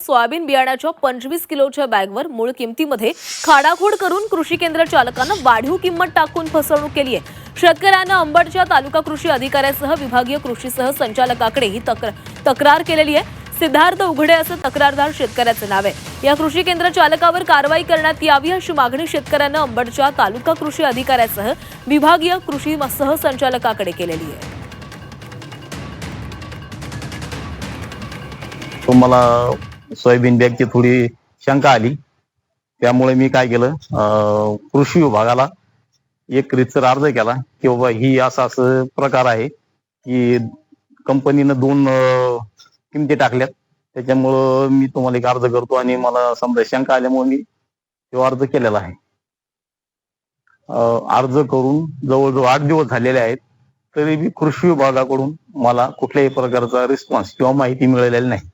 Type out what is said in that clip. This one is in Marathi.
सोयाबीन बियाण्याच्या 25 किलोच्या बॅगवर मूळ किमतीमध्ये खाडाखोड करून कृषी केंद्र चालकांना वाढीव किंमत टाकून फसवणूक केली आहे। शेतकऱ्यांना अंबडच्या तालुका कृषी अधिकाऱ्यासह विभागीय कृषी सहसंचालकाकडे ही तक्रार केलेली आहे। सिद्धार्थ उघडे असं तक्रारदार शेतकऱ्याचे नाव आहे। या कृषी केंद्र चालकावर कारवाई करण्यात यावी अशी मागणी शेतकऱ्यांना अंबडच्या तालुका कृषी अधिकाऱ्यासह विभागीय कृषी सहसंचालकाकडे केलेली आहे। मला सोयाबीन बॅगची थोडी शंका आली, त्यामुळे मी काय केलं, कृषी विभागाला एक रितसर अर्ज केला की बाबा ही असा असं प्रकार आहे की कंपनीनं दोन किमती टाकल्यात, त्याच्यामुळं मी तुम्हाला एक अर्ज करतो आणि मला समजा शंका आल्यामुळे मी तो अर्ज केलेला आहे। अर्ज करून जवळजवळ 8 दिवस झालेले आहेत, तरी कृषी विभागाकडून मला कुठल्याही प्रकारचा रिस्पॉन्स किंवा माहिती मिळालेली नाही।